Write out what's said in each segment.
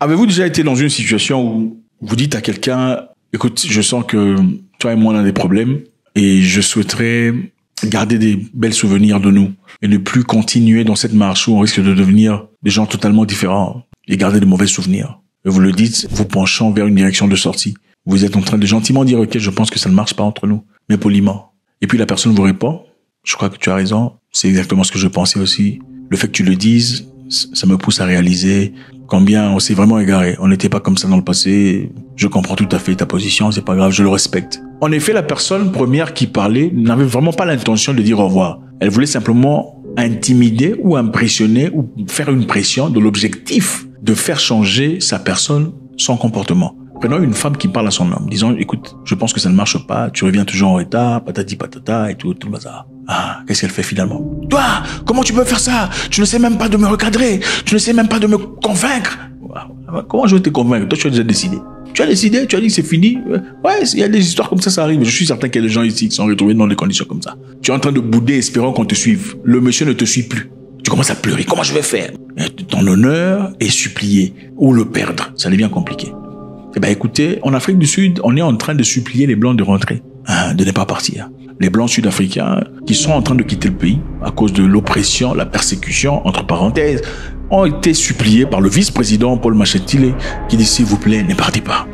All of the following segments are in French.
Avez-vous déjà été dans une situation où vous dites à quelqu'un, écoute, je sens que toi et moi on a des problèmes et je souhaiterais garder des belles souvenirs de nous et ne plus continuer dans cette marche où on risque de devenir des gens totalement différents et garder de mauvais souvenirs. Et vous le dites, vous penchant vers une direction de sortie. Vous êtes en train de gentiment dire, ok, je pense que ça ne marche pas entre nous, mais poliment. Et puis la personne vous répond, je crois que tu as raison, c'est exactement ce que je pensais aussi. Le fait que tu le dises, ça me pousse à réaliser combien on s'est vraiment égaré. On n'était pas comme ça dans le passé. Je comprends tout à fait ta position, c'est pas grave, je le respecte. En effet, la personne première qui parlait n'avait vraiment pas l'intention de dire au revoir. Elle voulait simplement intimider ou impressionner ou faire une pression de l'objectif de faire changer sa personne, son comportement. Prenons une femme qui parle à son homme, disant, écoute, je pense que ça ne marche pas, tu reviens toujours en retard, patati patata et tout le bazar. Ah, qu'est-ce qu'elle fait finalement? Toi, comment tu peux faire ça? Tu ne sais même pas de me recadrer, tu ne sais même pas de me convaincre. Comment je vais te convaincre? Toi, tu as déjà décidé. Tu as décidé, tu as dit que c'est fini. Ouais, il y a des histoires comme ça arrive. Je suis certain qu'il y a des gens ici qui sont retrouvés dans des conditions comme ça. Tu es en train de bouder, espérant qu'on te suive. Le monsieur ne te suit plus. Tu commences à pleurer. Comment je vais faire? Ton honneur est supplié ou le perdre. Ça devient compliqué. Eh ben, écoutez, en Afrique du Sud, on est en train de supplier les Blancs de rentrer, de ne pas partir. Les Blancs sud-africains qui sont en train de quitter le pays à cause de l'oppression, la persécution, entre parenthèses, ont été suppliés par le vice-président Paul Mashatile qui dit, s'il vous plaît, ne partez pas.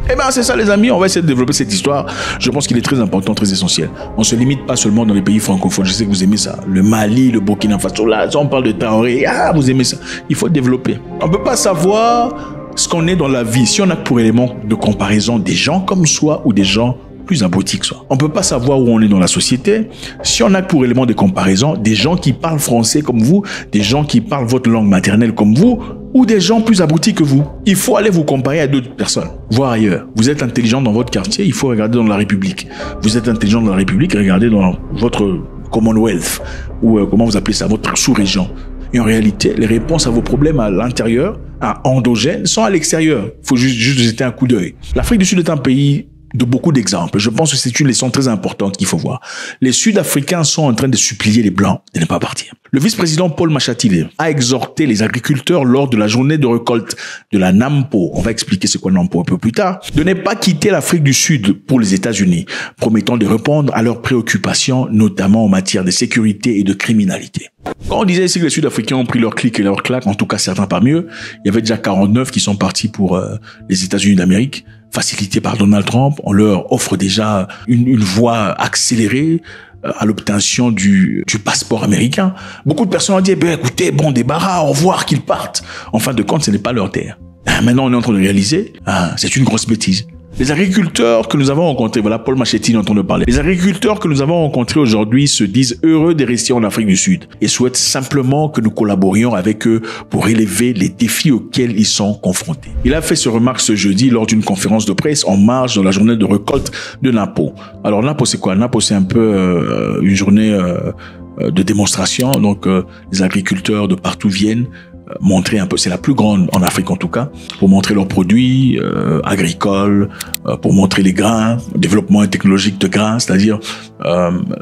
Eh ben, c'est ça, les amis. On va essayer de développer cette histoire. Je pense qu'il est très important, très essentiel. On se limite pas seulement dans les pays francophones. Je sais que vous aimez ça. Le Mali, le Burkina Faso, là, on parle de Traoré. Ah, vous aimez ça. Il faut développer. On peut pas savoir ce qu'on est dans la vie si on a pour élément de comparaison des gens comme soi ou des gens plus abrutis que soi. On peut pas savoir où on est dans la société si on a pour élément de comparaison des gens qui parlent français comme vous, des gens qui parlent votre langue maternelle comme vous, ou des gens plus abrutis que vous. Il faut aller vous comparer à d'autres personnes, voir ailleurs. Vous êtes intelligent dans votre quartier, il faut regarder dans la République. Vous êtes intelligent dans la République, regardez dans votre Commonwealth, ou comment vous appelez ça, votre sous-région. Et en réalité, les réponses à vos problèmes à l'intérieur, à endogène, sont à l'extérieur. Il faut juste jeter un coup d'œil. L'Afrique du Sud est un pays de beaucoup d'exemples. Je pense que c'est une leçon très importante qu'il faut voir. Les Sud-Africains sont en train de supplier les Blancs de ne pas partir. Le vice-président Paul Mashatile a exhorté les agriculteurs lors de la journée de récolte de la NAMPO, on va expliquer ce qu'est NAMPO un peu plus tard, de ne pas quitter l'Afrique du Sud pour les États-Unis, promettant de répondre à leurs préoccupations, notamment en matière de sécurité et de criminalité. Quand on disait ici que les Sud-Africains ont pris leur clic et leur claque, en tout cas certains parmi eux, il y avait déjà 49 qui sont partis pour les États-Unis d'Amérique, facilités par Donald Trump. On leur offre déjà une voie accélérée à l'obtention du passeport américain. Beaucoup de personnes ont dit, écoutez, bon débarras, au revoir, qu'ils partent. En fin de compte, ce n'est pas leur terre. Maintenant, on est en train de réaliser, c'est une grosse bêtise. Les agriculteurs que nous avons rencontrés, voilà Paul Mashatile entend le parler. Les agriculteurs que nous avons rencontrés aujourd'hui se disent heureux de rester en Afrique du Sud et souhaitent simplement que nous collaborions avec eux pour relever les défis auxquels ils sont confrontés. Il a fait ce remarque ce jeudi lors d'une conférence de presse en marge de la journée de récolte de NAMPO. Alors NAMPO c'est quoi? NAMPO c'est un peu une journée de démonstration. Donc les agriculteurs de partout viennent montrer un peu, c'est la plus grande en Afrique en tout cas, pour montrer leurs produits agricoles, pour montrer les grains, le développement technologique de grains, c'est-à-dire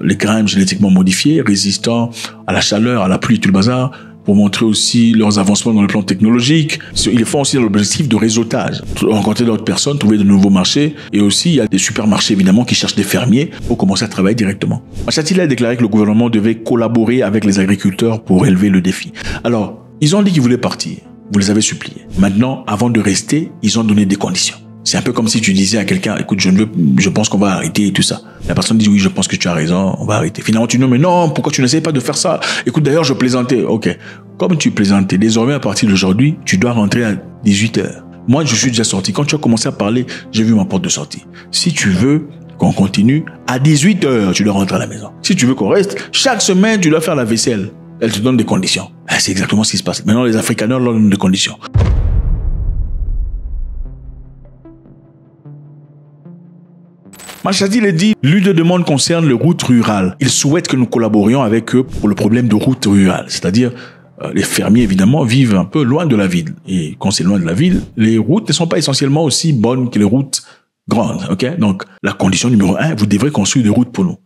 les grains génétiquement modifiés, résistants à la chaleur, à la pluie, tout le bazar, pour montrer aussi leurs avancements dans le plan technologique. Ils le font aussi dans l'objectif de réseautage, rencontrer d'autres personnes, trouver de nouveaux marchés, et aussi il y a des supermarchés évidemment qui cherchent des fermiers pour commencer à travailler directement. Mashatile a déclaré que le gouvernement devait collaborer avec les agriculteurs pour relever le défi. Alors, ils ont dit qu'ils voulaient partir. Vous les avez suppliés. Maintenant, avant de rester, ils ont donné des conditions. C'est un peu comme si tu disais à quelqu'un, écoute, je pense qu'on va arrêter et tout ça. La personne dit, oui, je pense que tu as raison, on va arrêter. Finalement, tu dis, non, mais non, pourquoi tu n'essayes pas de faire ça? Écoute, d'ailleurs, je plaisantais. Ok. Comme tu plaisantais, désormais, à partir d'aujourd'hui, tu dois rentrer à 18h. Moi, je suis déjà sorti. Quand tu as commencé à parler, j'ai vu ma porte de sortie. Si tu veux qu'on continue, à 18h, tu dois rentrer à la maison. Si tu veux qu'on reste, chaque semaine, tu dois faire la vaisselle. Elle te donne des conditions. C'est exactement ce qui se passe. Maintenant, les Afrikaners leur donnent des conditions. Mashatile dit, l'une des demandes concerne les routes rurales. Il souhaite que nous collaborions avec eux pour le problème de routes rurales. C'est-à-dire, les fermiers, évidemment, vivent un peu loin de la ville. Et quand c'est loin de la ville, les routes ne sont pas essentiellement aussi bonnes que les routes grandes. Ok? Donc, la condition numéro 1, vous devrez construire des routes pour nous.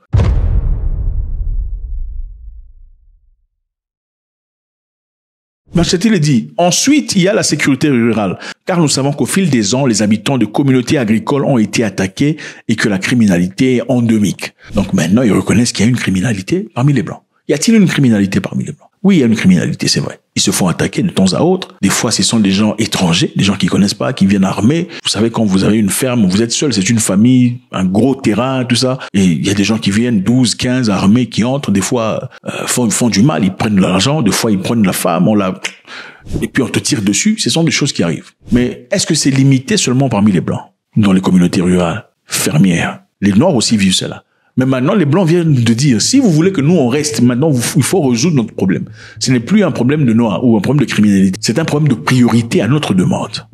Marchetti dit. Ensuite, il y a la sécurité rurale. Car nous savons qu'au fil des ans, les habitants de communautés agricoles ont été attaqués et que la criminalité est endémique. Donc maintenant, ils reconnaissent qu'il y a une criminalité parmi les Blancs. Y a-t-il une criminalité parmi les Blancs? Oui, il y a une criminalité, c'est vrai. Ils se font attaquer de temps à autre. Des fois, ce sont des gens étrangers, des gens qui connaissent pas, qui viennent armés. Vous savez, quand vous avez une ferme, vous êtes seul, c'est une famille, un gros terrain, tout ça. Et il y a des gens qui viennent, 12, 15 armés, qui entrent, des fois, font du mal, ils prennent de l'argent, des fois, ils prennent la femme, et puis on te tire dessus. Ce sont des choses qui arrivent. Mais est-ce que c'est limité seulement parmi les Blancs? Dans les communautés rurales, fermières. Les Noirs aussi vivent cela. Mais maintenant, les Blancs viennent de dire, si vous voulez que nous, on reste, maintenant, il faut résoudre notre problème. Ce n'est plus un problème de Noirs ou un problème de criminalité. C'est un problème de priorité à notre demande.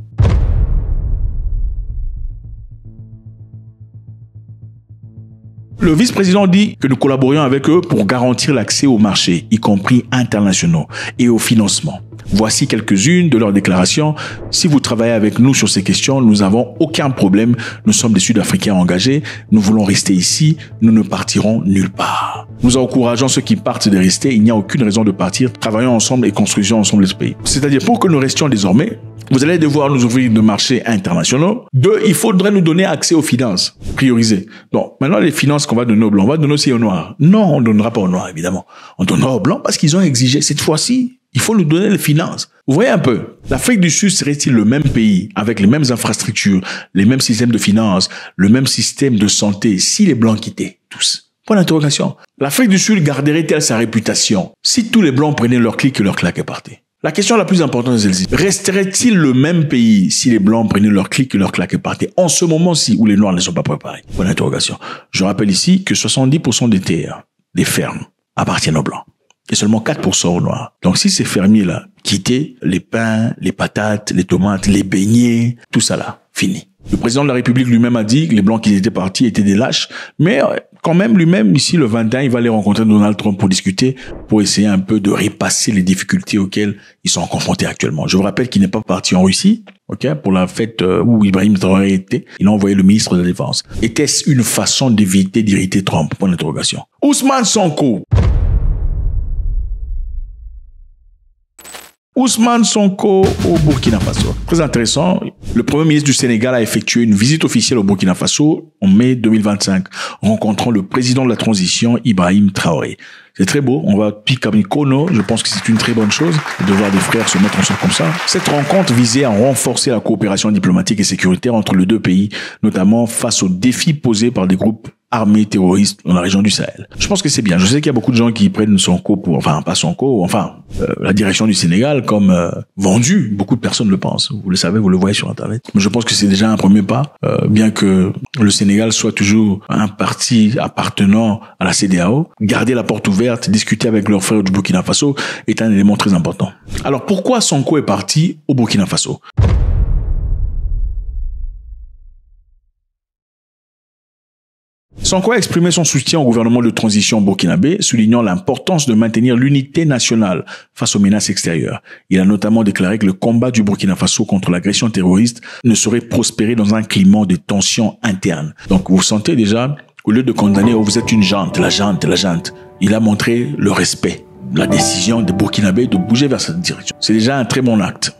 Le vice-président dit que nous collaborions avec eux pour garantir l'accès aux marchés, y compris internationaux, et au financement. Voici quelques-unes de leurs déclarations. Si vous travaillez avec nous sur ces questions, nous n'avons aucun problème. Nous sommes des Sud-Africains engagés. Nous voulons rester ici. Nous ne partirons nulle part. Nous encourageons ceux qui partent de rester. Il n'y a aucune raison de partir. Travaillons ensemble et construisons ensemble ce pays. C'est-à-dire, pour que nous restions désormais, vous allez devoir nous ouvrir de marchés internationaux. 2, il faudrait nous donner accès aux finances priorisées. Donc, maintenant, les finances qu'on va donner aux Blancs, on va donner aussi aux Noirs. Non, on ne donnera pas aux Noirs, évidemment. On donnera aux Blancs parce qu'ils ont exigé. Cette fois-ci, il faut nous donner les finances. Vous voyez un peu, l'Afrique du Sud serait-il le même pays, avec les mêmes infrastructures, les mêmes systèmes de finances, le même système de santé, si les Blancs quittaient tous? Point d'interrogation. L'Afrique du Sud garderait-elle sa réputation si tous les Blancs prenaient leur clic et leur claque et partaient? La question la plus importante est celle-ci. Resterait-il le même pays si les Blancs prenaient leur clic et leur claque et partaient en ce moment-ci où les Noirs ne sont pas préparés? Point d'interrogation. Je rappelle ici que 70% des terres, des fermes, appartiennent aux Blancs. Et seulement 4% aux Noirs. Donc si ces fermiers-là quittaient les pains, les patates, les tomates, les beignets, tout ça là, fini. Le président de la République lui-même a dit que les Blancs qui étaient partis étaient des lâches, mais quand même lui-même, ici le 21, il va aller rencontrer Donald Trump pour discuter, pour essayer un peu de repasser les difficultés auxquelles ils sont confrontés actuellement. Je vous rappelle qu'il n'est pas parti en Russie, pour la fête où Ibrahim Traoré était. Il a envoyé le ministre de la Défense. Était-ce une façon d'éviter d'irriter Trump? Point d'interrogation. Ousmane Sonko. Ousmane Sonko au Burkina Faso. Très intéressant. Le Premier ministre du Sénégal a effectué une visite officielle au Burkina Faso en mai 2025, rencontrant le président de la transition, Ibrahim Traoré. C'est très beau. On va Picamikono. Je pense que c'est une très bonne chose de voir des frères se mettre ensemble comme ça. Cette rencontre visait à renforcer la coopération diplomatique et sécuritaire entre les deux pays, notamment face aux défis posés par des groupes armés terroristes dans la région du Sahel. Je pense que c'est bien. Je sais qu'il y a beaucoup de gens qui prennent Sonko la direction du Sénégal comme vendu. Beaucoup de personnes le pensent. Vous le savez, vous le voyez sur Internet. Mais je pense que c'est déjà un premier pas, bien que le Sénégal soit toujours un parti appartenant à la CEDEAO. Garder la porte ouverte, discuter avec leurs frères du Burkina Faso est un élément très important. Alors pourquoi Sonko est parti au Burkina Faso? Sonko a exprimé son soutien au gouvernement de transition burkinabé, soulignant l'importance de maintenir l'unité nationale face aux menaces extérieures. Il a notamment déclaré que le combat du Burkina Faso contre l'agression terroriste ne saurait prospérer dans un climat de tension interne. Donc vous sentez déjà, au lieu de condamner, oh, vous êtes une jante, la jante, il a montré le respect, la décision des Burkinabés de bouger vers cette direction. C'est déjà un très bon acte.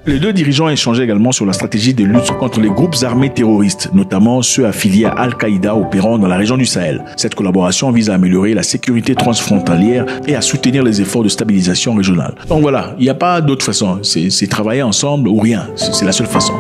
Les deux dirigeants échangeaient également sur la stratégie de lutte contre les groupes armés terroristes, notamment ceux affiliés à Al-Qaïda opérant dans la région du Sahel. Cette collaboration vise à améliorer la sécurité transfrontalière et à soutenir les efforts de stabilisation régionale. Donc voilà, il n'y a pas d'autre façon. C'est travailler ensemble ou rien. C'est la seule façon.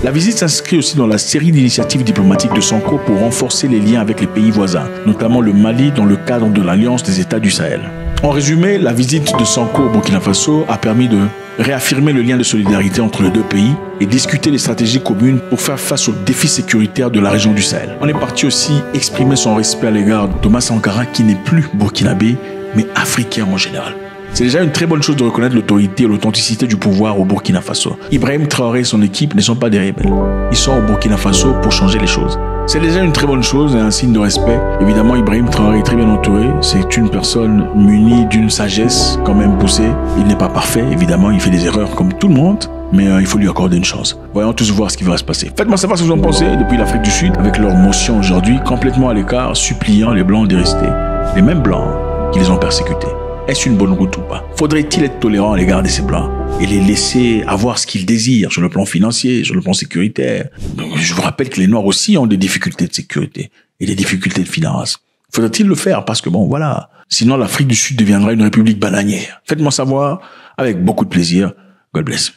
La visite s'inscrit aussi dans la série d'initiatives diplomatiques de Sonko pour renforcer les liens avec les pays voisins, notamment le Mali dans le cadre de l'Alliance des États du Sahel. En résumé, la visite de Sonko au Burkina Faso a permis de réaffirmer le lien de solidarité entre les deux pays et discuter des stratégies communes pour faire face aux défis sécuritaires de la région du Sahel. On est parti aussi exprimer son respect à l'égard de Thomas Sankara qui n'est plus burkinabé, mais africain en général. C'est déjà une très bonne chose de reconnaître l'autorité et l'authenticité du pouvoir au Burkina Faso. Ibrahim Traoré et son équipe ne sont pas des rebelles. Ils sont au Burkina Faso pour changer les choses. C'est déjà une très bonne chose et un signe de respect. Évidemment, Ibrahim Traoré est très bien entouré. C'est une personne munie d'une sagesse quand même poussée. Il n'est pas parfait, évidemment, il fait des erreurs comme tout le monde. Mais il faut lui accorder une chance. Voyons tous voir ce qui va se passer. Faites-moi savoir ce que vous en pensez depuis l'Afrique du Sud, avec leur motion aujourd'hui complètement à l'écart, suppliant les Blancs d'y rester. Les mêmes Blancs qui les ont persécutés. Est-ce une bonne route ou pas? Faudrait-il être tolérant à l'égard de ces Blancs et les laisser avoir ce qu'ils désirent sur le plan financier, sur le plan sécuritaire? Je vous rappelle que les Noirs aussi ont des difficultés de sécurité et des difficultés de finance. Faudrait-il le faire? Parce que bon, voilà. Sinon, l'Afrique du Sud deviendra une république bananière. Faites-moi savoir avec beaucoup de plaisir. God bless.